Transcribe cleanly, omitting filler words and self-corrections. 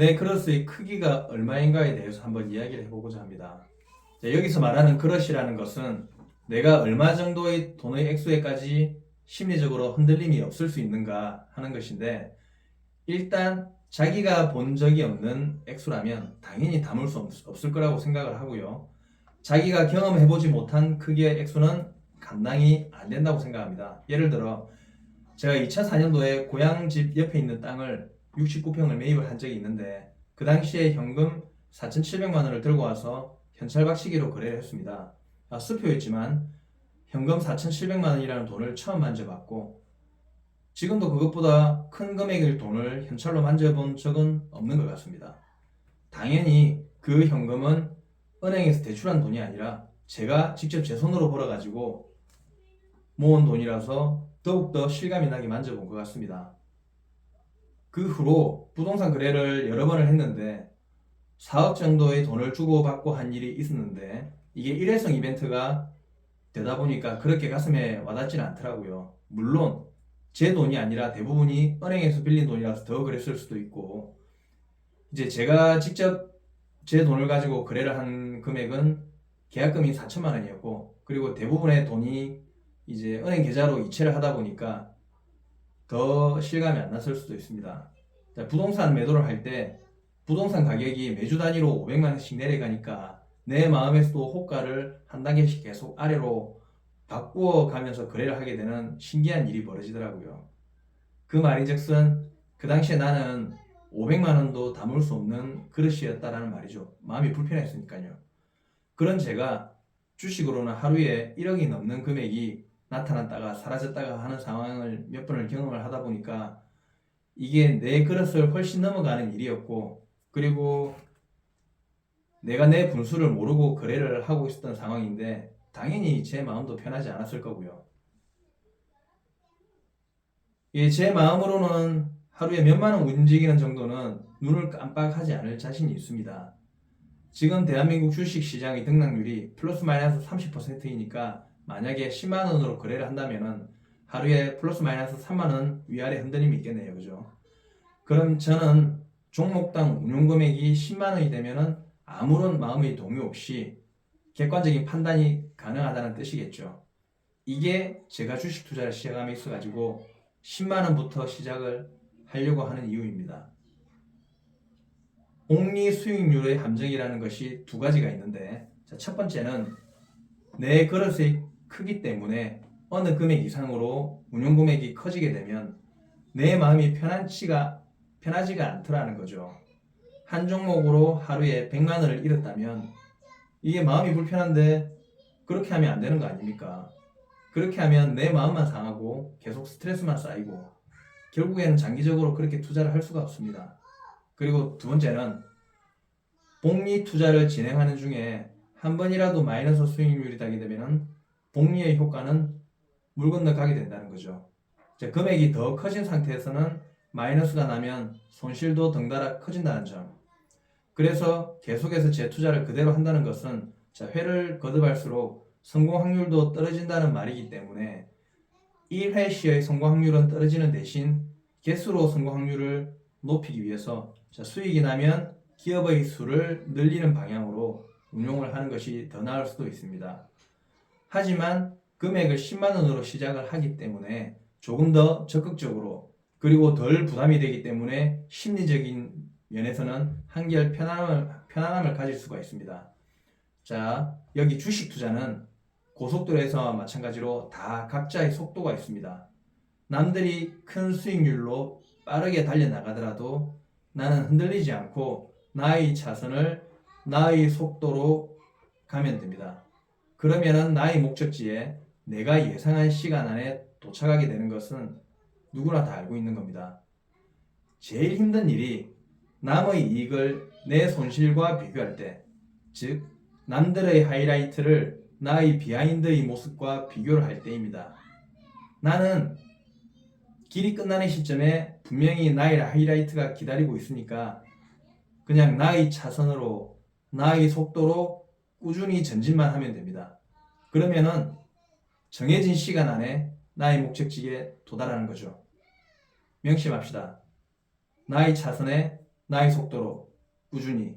내 그릇의 크기가 얼마인가에 대해서 한번 이야기를 해보고자 합니다. 자, 여기서 말하는 그릇이라는 것은 내가 얼마 정도의 돈의 액수에까지 심리적으로 흔들림이 없을 수 있는가 하는 것인데, 일단 자기가 본 적이 없는 액수라면 당연히 담을 수 없을 거라고 생각을 하고요. 자기가 경험해보지 못한 크기의 액수는 감당이 안 된다고 생각합니다. 예를 들어 제가 2004년도에 고향집 옆에 있는 땅을 69평을 매입을 한 적이 있는데, 그 당시에 현금 4,700만 원을 들고 와서 현찰박치기로 거래를 했습니다. 수표였지만 현금 4,700만 원이라는 돈을 처음 만져봤고, 지금도 그것보다 큰 금액의 돈을 현찰로 만져본 적은 없는 것 같습니다. 당연히 그 현금은 은행에서 대출한 돈이 아니라 제가 직접 제 손으로 벌어가지고 모은 돈이라서 더욱더 실감이 나게 만져본 것 같습니다. 그 후로 부동산 거래를 여러 번을 했는데 4억 정도의 돈을 주고받고 한 일이 있었는데, 이게 일회성 이벤트가 되다 보니까 그렇게 가슴에 와닿지는 않더라고요. 물론 제 돈이 아니라 대부분이 은행에서 빌린 돈이라서 더 그랬을 수도 있고, 이제 제가 직접 제 돈을 가지고 거래를 한 금액은 계약금이 4천만 원이었고, 그리고 대부분의 돈이 이제 은행 계좌로 이체를 하다 보니까 더 실감이 안 났을 수도 있습니다. 부동산 매도를 할 때 부동산 가격이 매주 단위로 500만 원씩 내려가니까 내 마음에서도 호가를 한 단계씩 계속 아래로 바꾸어 가면서 거래를 하게 되는 신기한 일이 벌어지더라고요. 그 말인즉슨 그 당시에 나는 500만 원도 담을 수 없는 그릇이었다라는 말이죠. 마음이 불편했으니까요. 그런 제가 주식으로는 하루에 1억이 넘는 금액이 나타났다가 사라졌다가 하는 상황을 몇 번을 경험을 하다 보니까 이게 내 그릇을 훨씬 넘어가는 일이었고, 그리고 내가 내 분수를 모르고 거래를 하고 있었던 상황인데 당연히 제 마음도 편하지 않았을 거고요. 제 마음으로는 하루에 몇만 원 움직이는 정도는 눈을 깜빡하지 않을 자신이 있습니다. 지금 대한민국 주식시장의 등락률이 플러스 마이너스 30%이니까 만약에 10만 원으로 거래를 한다면 하루에 플러스 마이너스 3만 원 위아래 흔들림이 있겠네요. 그죠? 그럼 저는 종목당 운용 금액이 10만 원이 되면 아무런 마음의 동요 없이 객관적인 판단이 가능하다는 뜻이겠죠. 이게 제가 주식 투자를 시작함에 있어가지고 10만 원부터 시작을 하려고 하는 이유입니다. 복리 수익률의 함정이라는 것이 두 가지가 있는데, 첫 번째는 내 그릇의 크기 때문에 어느 금액 이상으로 운용 금액이 커지게 되면 내 마음이 편하지가 않더라는 거죠. 한 종목으로 하루에 100만 원을 잃었다면 이게 마음이 불편한데 그렇게 하면 안 되는 거 아닙니까? 그렇게 하면 내 마음만 상하고 계속 스트레스만 쌓이고 결국에는 장기적으로 그렇게 투자를 할 수가 없습니다. 그리고 두 번째는 복리 투자를 진행하는 중에 한 번이라도 마이너스 수익률이 나게 되면 복리의 효과는 물 건너 가게 된다는 거죠. 금액이 더 커진 상태에서는 마이너스가 나면 손실도 덩달아 커진다는 점. 그래서 계속해서 재투자를 그대로 한다는 것은 회를 거듭할수록 성공 확률도 떨어진다는 말이기 때문에 1회 시의 성공 확률은 떨어지는 대신 개수로 성공 확률을 높이기 위해서 수익이 나면 기업의 수를 늘리는 방향으로 운용을 하는 것이 더 나을 수도 있습니다. 하지만 금액을 10만 원으로 시작을 하기 때문에 조금 더 적극적으로, 그리고 덜 부담이 되기 때문에 심리적인 면에서는 한결 편안함을 가질 수가 있습니다. 자, 여기 주식 투자는 고속도로에서와 마찬가지로 다 각자의 속도가 있습니다. 남들이 큰 수익률로 빠르게 달려나가더라도 나는 흔들리지 않고 나의 차선을 나의 속도로 가면 됩니다. 그러면은 나의 목적지에 내가 예상한 시간 안에 도착하게 되는 것은 누구나 다 알고 있는 겁니다. 제일 힘든 일이 남의 이익을 내 손실과 비교할 때, 즉 남들의 하이라이트를 나의 비하인드의 모습과 비교를 할 때입니다. 나는 길이 끝나는 시점에 분명히 나의 하이라이트가 기다리고 있으니까 그냥 나의 차선으로, 나의 속도로 꾸준히 전진만 하면 됩니다. 그러면은 정해진 시간 안에 나의 목적지에 도달하는 거죠. 명심합시다. 나의 차선에 나의 속도로 꾸준히